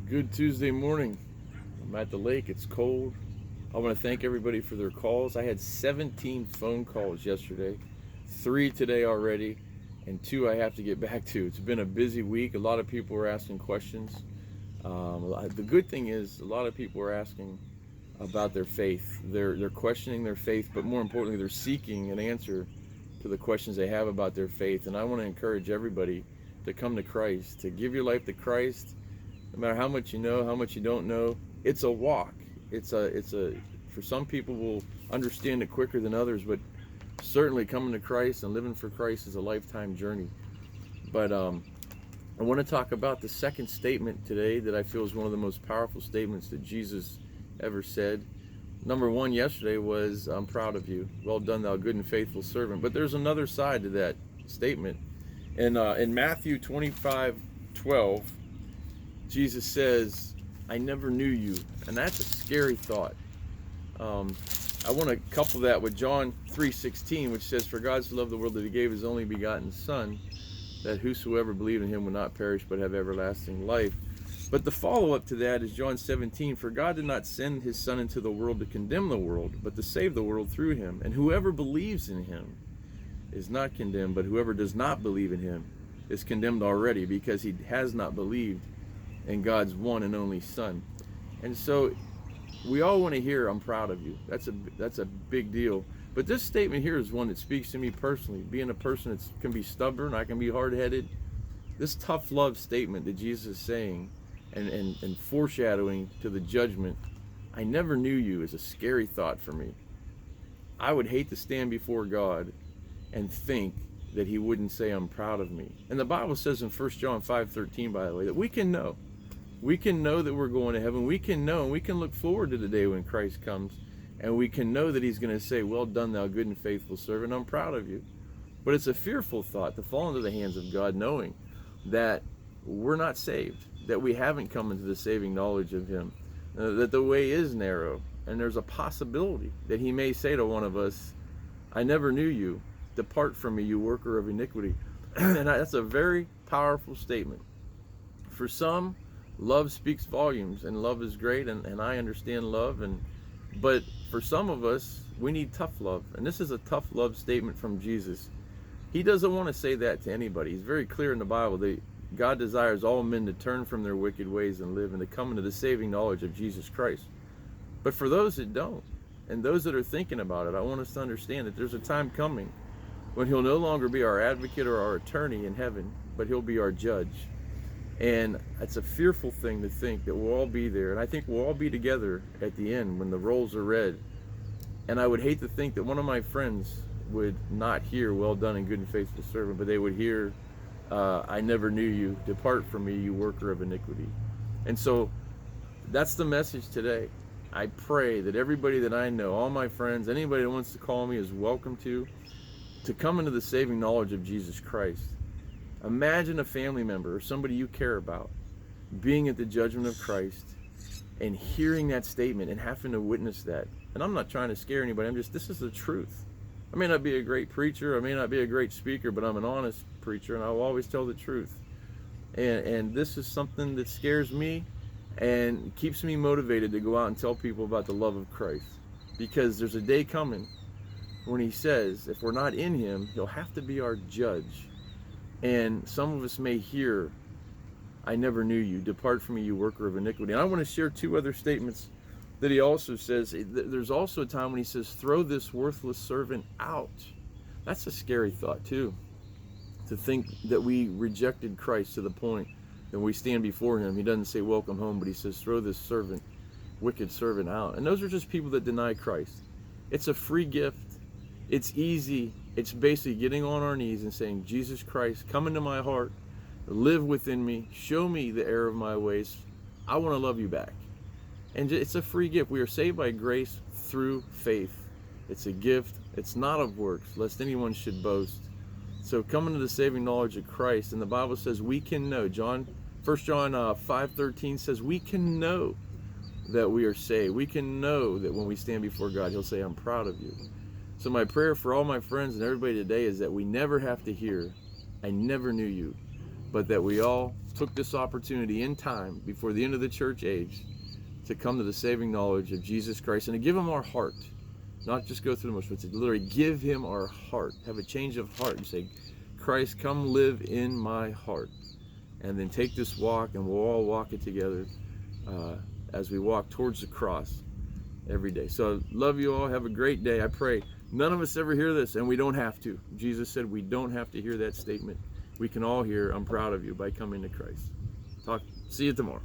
Good Tuesday morning. I'm at the lake. It's cold. I want to thank everybody for their calls. I had 17 phone calls yesterday, 3 today already, and 2 I have to get back to. It's been a busy week. A lot of people were asking questions. The good thing is, a lot of people are asking about their faith. They're questioning their faith, but more importantly, they're seeking an answer to the questions they have about their faith. And I want to encourage everybody to come to Christ, to give your life to Christ. No matter how much you know, how much you don't know, it's a walk. It's a for some people will understand it quicker than others, but certainly coming to Christ and living for Christ is a lifetime journey. But I want to talk about the second statement today that I feel is one of the most powerful statements that Jesus ever said. Number one yesterday was, "I'm proud of you. Well done, thou good and faithful servant." But there's another side to that statement. And in Matthew 25:12, Jesus says, "I never knew you." And that's a scary thought. I want to couple that with John 3:16, which says, "For God so loved the world that he gave his only begotten Son, that whosoever believed in him would not perish but have everlasting life." But the follow-up to that is John 17, "For God did not send his Son into the world to condemn the world, but to save the world through him. And whoever believes in him is not condemned, but whoever does not believe in him is condemned already, because he has not believed in God's one and only Son." And so we all want to hear, "I'm proud of you." That's a big deal. But this statement here is one that speaks to me personally. Being a person that can be stubborn, I can be hard-headed. This tough love statement that Jesus is saying and foreshadowing to the judgment, "I never knew you," is a scary thought for me. I would hate to stand before God and think that he wouldn't say, "I'm proud of me." And the Bible says in 1 John 5:13, by the way, that we can know. We can know that we're going to heaven. We can know, and we can look forward to the day when Christ comes, and we can know that he's going to say, "Well done, thou good and faithful servant. I'm proud of you." But it's a fearful thought to fall into the hands of God, knowing that we're not saved, that we haven't come into the saving knowledge of him, that the way is narrow, and there's a possibility that he may say to one of us, "I never knew you. Depart from me, you worker of iniquity." And that's a very powerful statement. For some, love speaks volumes, and love is great, and I understand love, but for some of us, we need tough love. And this is a tough love statement from Jesus. He doesn't want to say that to anybody. He's very clear in the Bible that God desires all men to turn from their wicked ways and live, and to come into the saving knowledge of Jesus Christ. But for those that don't, and those that are thinking about it, I want us to understand that there's a time coming when he'll no longer be our advocate or our attorney in heaven, but he'll be our judge. And it's a fearful thing to think that we'll all be there. And I think we'll all be together at the end when the rolls are read. And I would hate to think that one of my friends would not hear, "Well done and good and faithful servant," but they would hear, "I never knew you. Depart from me, you worker of iniquity." And so that's the message today. I pray that everybody that I know, all my friends, anybody that wants to call me, is welcome to come into the saving knowledge of Jesus Christ. Imagine a family member or somebody you care about being at the judgment of Christ and hearing that statement and having to witness that. And I'm not trying to scare anybody. This is the truth. I may not be a great preacher, I may not be a great speaker, but I'm an honest preacher, and I will always tell the truth. And this is something that scares me and keeps me motivated to go out and tell people about the love of Christ. Because there's a day coming when he says, if we're not in him, he'll have to be our judge. And some of us may hear, "I never knew you. Depart from me, you worker of iniquity." And I want to share 2 other statements that he also says. There's also a time when he says, "Throw this worthless servant out." That's a scary thought too, to think that we rejected Christ to the point that when we stand before him, he doesn't say "welcome home," but he says, "Throw this servant, wicked servant out." And those are just people that deny Christ. It's a free gift. It's easy. It's basically getting on our knees and saying, "Jesus Christ, come into my heart, live within me, show me the error of my ways. I want to love you back." And it's a free gift. We are saved by grace through faith. It's a gift. It's not of works, lest anyone should boast. So come into the saving knowledge of Christ. And the Bible says we can know. 1 John 5:13 says we can know that we are saved. We can know that when we stand before God, he'll say, "I'm proud of you." So my prayer for all my friends and everybody today is that we never have to hear, "I never knew you." but that we all took this opportunity in time before the end of the church age to come to the saving knowledge of Jesus Christ and to give him our heart. Not just go through the motions, but to literally give him our heart. Have a change of heart and say, Christ, come live in my heart. And then take this walk, and we'll all walk it together as we walk towards the cross every day. So love you all. Have a great day. I pray none of us ever hear this, and we don't have to. Jesus said we don't have to hear that statement. We can all hear, I'm proud of you, by coming to Christ. See you tomorrow.